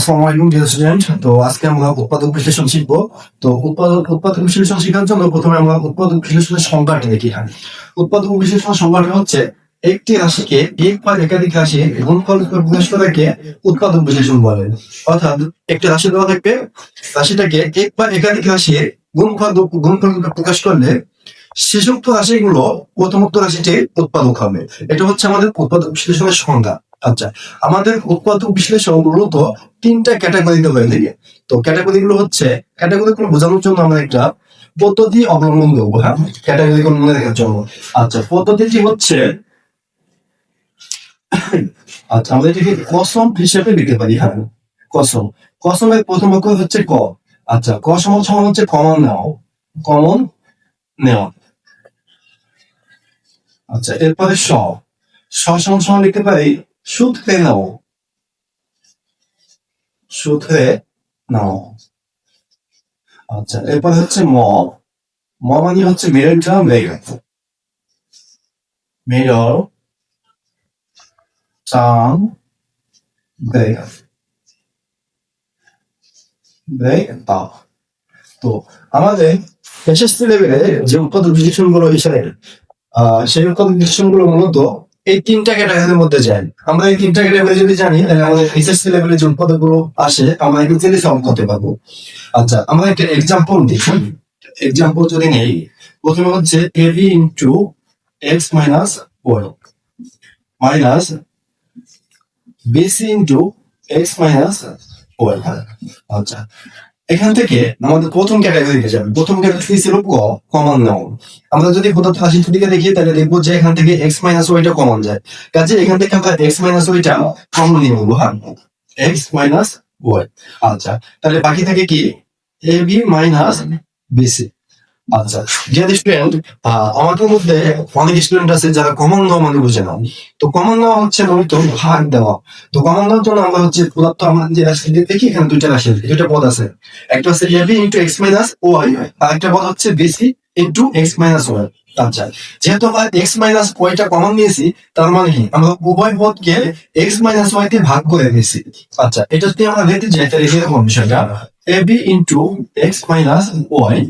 আসসালামু আলাইকুম dear student. তো আজকে আমরা উৎপাদক বিশ্লেষণ শিখবো। তো উৎপাদক বিশ্লেষণ শেখার জন্য প্রথমে আমরা উৎপাদক বিশ্লেষণের সংজ্ঞাটা দেখি। উৎপাদক বিশ্লেষণ সংজ্ঞাটা হচ্ছে একটি রাশিকে এক বা একাধিক রাশি গুণফল প্রকাশ করাকে উৎপাদক বিশ্লেষণ বলে। অর্থাৎ একটি রাশি দেওয়া থাকবে, রাশিটাকে এক বা একাধিক রাশির গুণফল প্রকাশ করলে শেষোক্ত রাশিগুলো প্রথমোক্ত রাশিটির উৎপাদক হবে। এটা হচ্ছে আমাদের উৎপাদক বিশ্লেষণের সংজ্ঞা। আচ্ছা, আমাদের উৎপাদক বিশ্লেষণ মূলত তিনটা ক্যাটাগরিতে হয়ে থাকে। তো ক্যাটাগরিগুলো হচ্ছে, ক্যাটাগরিগুলো বোঝানোর জন্য আমরা একটা পদ্ধতি অবলম্বন করবো। হ্যাঁ, ক্যাটাগরিগুলো মনে রাখার জন্য। আচ্ছা, পদ্ধতিটি হচ্ছে, আচ্ছা আমরা এটাকে কসম হিসেবে লিখতে পারি। হ্যাঁ, কসম। কসমের প্রথম অক্ষর হচ্ছে ক। আচ্ছা, ক সমান হচ্ছে কমন নেওয়া, কমন নেওয়া। আচ্ছা, এরপরে স সমান লিখতে পারি সূত্রে নাও, সূত্রে নাও। আচ্ছা, এরপর হচ্ছে ম মানে হচ্ছে মিরর টার্ম বেগ, মিরর টার্ম বেগ, তো আমাদের এসএসসি লেভেলে যে উৎপাদক বিশ্লেষণ গুলো হিসেবে সেই উৎপাদক বিশ্লেষণ গুলো মূলত এই তিনটা ক্যাটাগরির মধ্যে যায়। আমরা এই তিনটা ক্যাটাগরি যদি জানি তাহলে আমাদের এসএসসি লেভেলে যে উৎপাদক গুলো আসে আমরা ইজিলি সলভ করতে পারবো। আচ্ছা, আমরা একটা এক্সাম্পল দেখি। এক্সাম্পল যদি নেই, প্রথমে হচ্ছে ab into x minus y minus bc into x minus y. আচ্ছা, এখান থেকে আমাদের প্রথম ক্যাটাগরিতে যাবে। প্রথম ক্যাটাগরি ছিল কমন নাও। আমরা যদি প্রদত্ত রাশির দিকে দেখি তাহলে দেখবো যে এখান থেকে এক্স মাইনাস ওয়াইটা কমন যায়। কাজে এখান থেকে আমরা এক্স মাইনাস ওয়াইটা কমন নিয়ে নেবো। হ্যাঁ, এক্স মাইনাস ওয়াই। আচ্ছা, তাহলে বাকি থাকে কি এ বি মাইনাস বিসি। আচ্ছা, যে স্টুডেন্ট আমাদের মধ্যে অনেক স্টুডেন্ট আছে যারা কমন নাও মানে বুঝে না। তো কমন নাও হচ্ছে মূলত ভাগ দেওয়া। তো কমন নেওয়ার জন্য আমরা হচ্ছে প্রদত্ত আমরা যে রাশি দেখি এখানে দুইটা পদ আছে। একটা হচ্ছে A B into x minus y, আর একটা পদ হচ্ছে B C into x minus y. আচ্ছা, যেহেতু আমরা এক্স মাইনাস ওয়াইটা কমন নিয়েছি, তার মানে কি আমরা উভয় পদকে এক্স মাইনাস ওয়াই তে ভাগ করে দিয়েছি। আচ্ছা, এটা যদি আমরা দেখতে যাই তাহলে এরকম বিষয়টা ab into x minus y,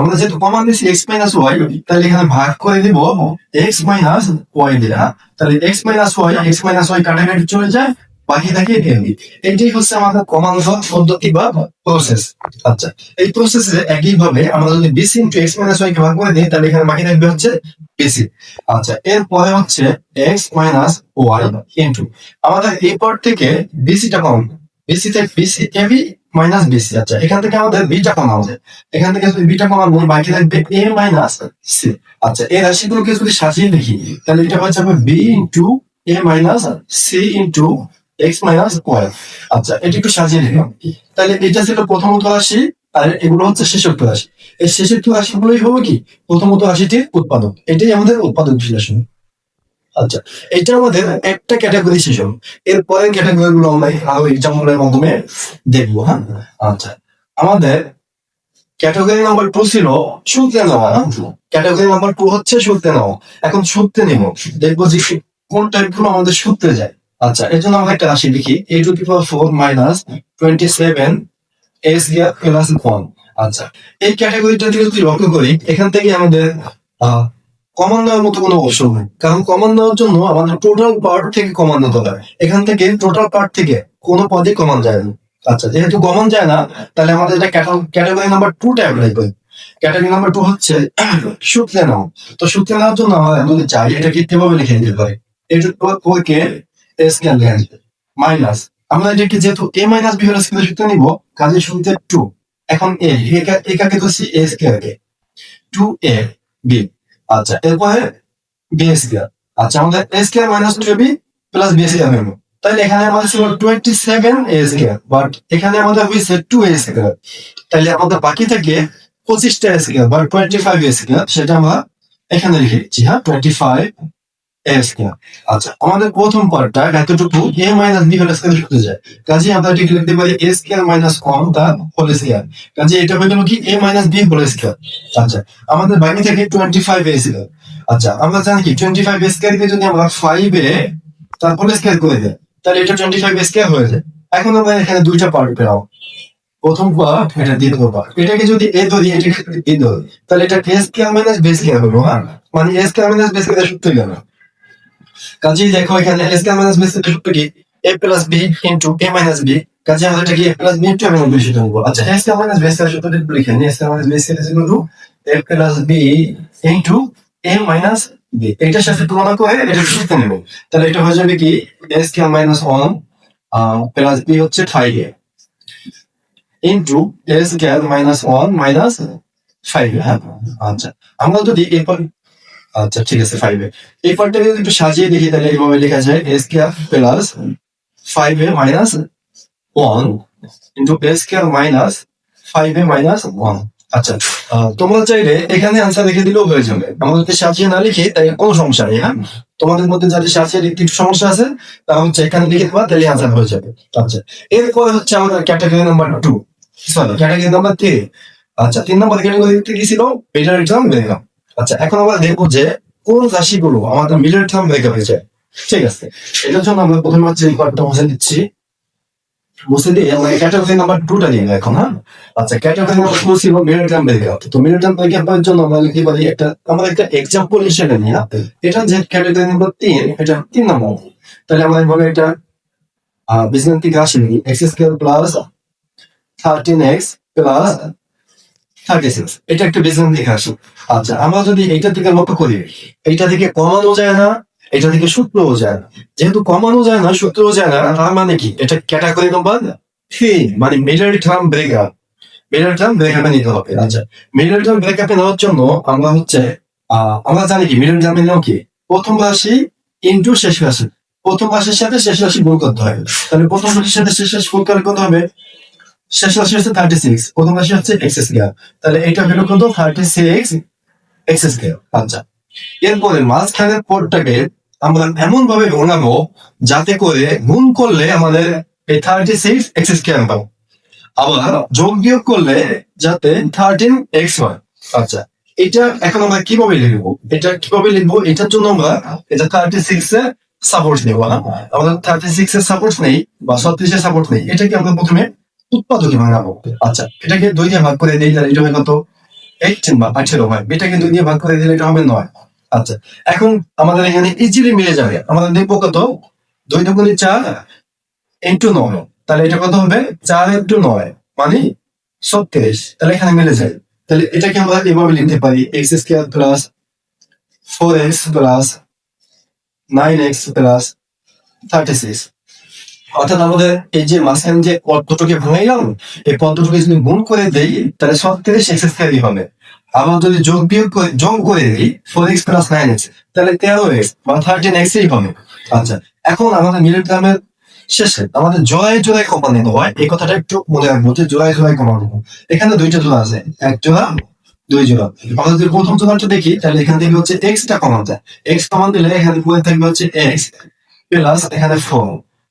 আমরা যেহেতু কমন দিচ্ছি এক্স মাইনাস ওয়াই, তাহলে এখানে ভাগ করে দিব এক্স মাইনাস ওয়াই দিয়ে। তাহলে এক্স মাইনাস ওয়াই কাটাকাটি চলে যায়, বাকি থাকে এবি। এটাই হচ্ছে আমাদের কমন পদ্ধতি বা প্রসেস। আচ্ছা, এই প্রসেসে একইভাবে আমরা যদি B C into x minus y কে ভাগ করে দিই তাহলে এখানে বাকি থাকবে হচ্ছে বিসি। আচ্ছা, এরপরে হচ্ছে এক্স মাইনাস ওয়াই ইন্টু আমাদের এই পার্ট থেকে বিসিটা কমন, বিসি এবি মাইনাস বিসি। আচ্ছা, এখান থেকে আমাদের বিটা কমানো যায়। এখান থেকে যদি বিটা কমানো বাকি থাকবে এ মাইনাস সি। আচ্ছা, এই রাশিগুলোকে যদি সাজিয়ে লিখি তাহলে এটা হচ্ছে B into A minus C into x minus y. আচ্ছা, এটা একটু সাজিয়ে লিখলাম। তাহলে এটা ছিল প্রথমত রাশি, আর এগুলো হচ্ছে শেষোক্ত রাশি। এই শেষোক্ত রাশিগুলোই হবে কি প্রথমত রাশিটির উৎপাদক। এটাই আমাদের উৎপাদক বিশ্লেষণ। আচ্ছা, এটা আমাদের একটা ক্যাটাগরি শেষ হলো। এর পরের ক্যাটাগরি গুলো আমরা আরো এক্সাম্পলের মাধ্যমে দেখবো। হ্যাঁ, আচ্ছা, আমাদের ক্যাটাগরি নাম্বার 2 ছিল সূত্রে নেওয়া। ক্যাটাগরি নাম্বার 2 হচ্ছে সূত্রে নেওয়া। এখন সূত্রে নেব, দেখবো যে কোন টাইপ গুলো আমাদের সূত্রে যায়। আচ্ছা, এর জন্য আমরা একটা রাশি লিখি a to the power 4 minus 27 s square plus 1। আচ্ছা, এই ক্যাটাগরিটা থেকে যদি লক্ষ্য করি এখান থেকে আমাদের কমন নেওয়ার মতো কোনো অপশন নেই, কারণ কমন নেওয়ার জন্য আমাদের টোটাল পার্ট থেকে কমন নিতে হবে। এখান থেকে টোটাল পার্ট থেকে কোনো পদে কমন যায় না। আচ্ছা, যেহেতু কমন যায় না তাহলে আমাদের এটা ক্যাটাগরি নাম্বার 2 টা অ্যাপ্লাই করি। ক্যাটাগরি নাম্বার 2 হচ্ছে সূত্রে নাও। তো সূত্রে নেওয়ার জন্য আমরা যদি চাই এটাকে এভাবে লিখে দিতে পারি কে এস স্কয়ার লেখা যায় মাইনাস, আমরা এটাকে যেহেতু এ মাইনাস বি হলে সূত্রে নিব, কাজে সূত্রে 2। এখন এটাকে ধরছি এ স্কয়ার কে 2a বি। আচ্ছা, এরপরে বি স্কয়ার। আচ্ছা, আমাদের A square minus 2b plus B square হলো। তাহলে এখানে আমাদের ছিল 27 এ স্কয়ার, বাট এখানে আমাদের হয়েছে 2a স্কয়ার। তাহলে আমাদের বাকি থাকে 25টা স্কয়ার বা 25 এ স্কয়ার, সেটা আমরা এখানে লিখে দিচ্ছি। হ্যাঁ, 25 এ স্কয়ার। আচ্ছা, আমাদের প্রথম পার্টটা এতটুকু এ মাইনাস বি হোল স্কয়ার হতে যায়, কাজে আমরা এটাকে লিখতে পারি এ স্কয়ার মাইনাস 1 তার হোল স্কয়ার। কাজে এটা হয়ে গেল কি এ মাইনাস বি হোল স্কয়ার। আচ্ছা, আমাদের বাকি থাকে 25 এ স্কয়ার। আচ্ছা, আমরা জানি কি 25 এ স্কয়ার কে যদি আমরা 5 এ তার হোল স্কয়ার করে দিই তাহলে এটা 25 এ স্কয়ার হয়ে যায়। এখন আমরা এখানে দুইটা পার্ট পেলাম, প্রথম পার্ট এটা দ্বিতীয় পার্ট। এটাকে যদি এ ধরি, এটাকে যদি বি ধরি, তাহলে এটা A square minus B square হলো। হ্যাঁ, মানে A square minus B square সূত্র গেল। কাজেই দেখো এখানে A square minus B square সূত্র কি, A plus B into A minus B. কাজে আমরা এটা কি A plus B into A minus B সূত্র নেবো। আচ্ছা, A square minus B square সূত্রটা একটু লিখে নিই। A square minus B square is equal to A plus B into A minus B. এটার সাথে তুলনা করে এটা সূত্র নেব। তাহলে এটা হয়ে যাবে কি এ স্কয়ার মাইনাস 1 প্লাস বি হচ্ছে 5a into A square minus 1 minus 5। হ্যাঁ, আচ্ছা আমরা যদি এরপর, আচ্ছা ঠিক আছে 5a, এই পার্টটাকে যদি একটু সাজিয়ে দেখি তাহলে এইভাবে লেখা যায় A square plus 5a minus 1 into A square minus 5a minus 1। আচ্ছা, তোমরা চাইলে এখানে আনসার লিখে দিলেও হয়ে যাবে। আমরা যদি সাজিয়ে না লিখি তাই কোনো সমস্যা নেই। হ্যাঁ, তোমাদের মধ্যে যাদের সাজিয়ে লিখতে একটু সমস্যা আছে তারা হচ্ছে এখানে লিখে দেবা, তাহলে আনসার হয়ে যাবে। আচ্ছা, এরপর হচ্ছে আমাদের category number 2, sorry category number 3। আচ্ছা, 3 নম্বর ক্যাটাগরি কি ছিল, মিডল টার্ম ব্রেকআপ। আচ্ছা, এখন আমরা দেখবো যে কোন রাশিগুলো আমাদের মিডল টার্ম ব্রেকআপ হয়েছে। ঠিক আছে, এটার জন্য আমরা প্রথমে হচ্ছে এই পার্টটা মুছে দিচ্ছি। মুছে দিয়ে আমরা ক্যাটাগরি নাম্বার 2টা নিয়ে এখন। হ্যাঁ, আচ্ছা ক্যাটাগরি নাম্বার 2 ছিল মিডল টার্ম ব্রেকআপ। তো মিডল টার্ম ব্রেকআপের জন্য আমরা কি বলি, আমরা একটা এক্সাম্পল হিসেবে নিই। এটা যে ক্যাটাগরি নাম্বার 3, এটা 3 নম্বর। তাহলে আমরা এইভাবে এটা বীজগাণিতিক রাশি নিই, x square plus 13x plus 36, এটা একটা বীজগাণিতিক রাশি। আচ্ছা, আমরা যদি এইটা থেকে লক্ষ্য করি, এইটা থেকে কমানো যায় না, এটা থেকে সূত্রও যায় না। যেহেতু কমানো যায় না, সূত্রও যায় না, তার মানে কি এটা ক্যাটাগরি নাম্বার 3, মানে middle term breakup. Middle term ব্রেকআপে নিতে হবে। আচ্ছা, মিডল টার্ম ব্রেকআপে নেওয়ার জন্য আমরা হচ্ছে আমরা জানি কি মিডল টার্মে নেওয়া কি, প্রথম রাশি ইন্টু শেষ রাশি। প্রথম রাশির সাথে শেষ রাশি গুণ করতে হবে। তাহলে প্রথম রাশির সাথে শেষ রাশি গুণ করলে কত হবে, শেষ রাশি হচ্ছে 36, প্রথম রাশি হচ্ছে এক্স স্কয়ার। তাহলে এটা হলো কত, 36 এক্স স্কয়ার। আচ্ছা, এরপরে মাঝখানের পদটাকে আমরা এমন ভাবে বানাবো যাতে করে গুণ করলে আমাদের এই 36 এক্স স্কয়ার পাবো, আবার যোগ বিয়োগ করলে যাতে 13x হয়। আচ্ছা, এটা এখন আমরা কিভাবে লিখবো, এটার জন্য আমরা এটা 36 এর সাপোর্ট নেবো না, আমাদের 36 এর সাপোর্ট নেই বা 36 এর সাপোর্ট নেই। এটাকে আমরা প্রথমে উৎপাদকে ভাঙাবো। আচ্ছা, এটাকে 2 দিয়ে ভাগ করে দিই, তাহলে এটা হবে কত, 18 বা 18 হয়। এটাকে 2 দিয়ে ভাগ করে দিলে এটা হবে 9। আচ্ছা, এখন আমাদের এখানে ইজিলি মিলে যাবে। আমাদের দেখবো কত, 2 দুগুণে 4 ইন্টু 9, তাহলে এটা কত হবে, 4 ইন্টু 9 মানে 36। তাহলে এখানে মিলে যায়। তাহলে এটাকে আমরা এভাবে লিখতে পারি, x square plus 4x plus 9x plus 36। অর্থাৎ আমাদের এই যে মাঝখানে যে পদ দুটোকে ভাঙাইলাম, এই পদ দুটোকে যদি গুণ করে দেই তাহলে 36 এক্স স্কয়ারই হবে। আবার যদি যোগ করে দিই 4x প্লাস 9x, তাহলে 13x বা 13x ই হবে। আচ্ছা, এখন আমাদের মিডল টার্মের শেষে আমাদের জোড়ায় জোড়ায় কমানো হয়, এই কথাটা একটু মনে রাখবো যে জোড়ায় জোড়ায় কমানো। এখানে 2টা জোড়া আছে, 1 জোড়া 2 জোড়া। আমরা যদি প্রথম জোড়াটা দেখি তাহলে এখান থেকে হচ্ছে x টা কমান যায়, x কমান দিলে এখানে পড়ে থাকবে হচ্ছে x প্লাস এখানে 4।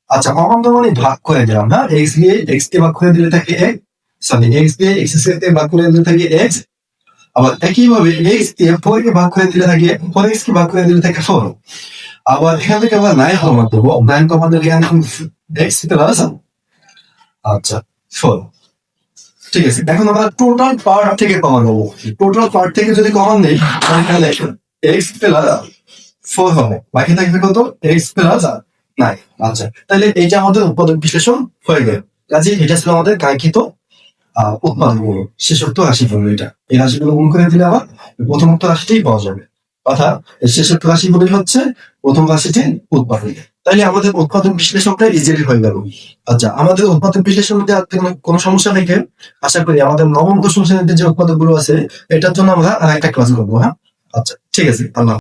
আচ্ছা, কমান তো মানে ভাগ করে দিলাম। হ্যাঁ, x দিয়ে x কে ভাগ করে দিলে থাকে x, সরি x দিয়ে x কে ভাগ করে দিলে থাকে x। আবার একইভাবে x দিয়ে 4 কে ভাগ করে দিলে থাকে 4x কে ভাগ করে দিলে থাকে 4। আবার এখান থেকে আমরা 9 কমান দেবো, 9 কমান দিলে এখানে x প্লাস আচ্ছা 4। ঠিক আছে, এখন আমরা টোটাল পার্ট থেকে কমান নেবো। টোটাল পার্ট থেকে যদি কমান নেই তাহলে x প্লাস 4 হবে, বাকি থাকবে কত, x প্লাস 9। আচ্ছা, তাহলে এইটা আমাদের উৎপাদক বিশ্লেষণ হয়ে গেল। কাজে এটা ছিল আমাদের কাঙ্ক্ষিত উৎপাদকগুলো, শেষোক্ত রাশিগুলো। এটা এই রাশিগুলো গুণ করে দিলে আবার প্রথমোক্ত রাশিটাই পাওয়া যাবে। অর্থাৎ শেষোক্ত রাশিগুলোই হচ্ছে প্রথম রাশিটি উৎপাদন। তাইলে আমাদের উৎপাদন বিশ্লেষণটা ইজিলি হয়ে গেল। আচ্ছা, আমাদের উৎপাদন বিশ্লেষণ মধ্যে কোনো সমস্যা নেই। আশা করি আমাদের নবম দশম শ্রেণীতে যে উৎপাদক গুলো আছে এটার জন্য আমরা আর একটা ক্লাস করবো। হ্যাঁ, আচ্ছা ঠিক আছে, আল্লাহ।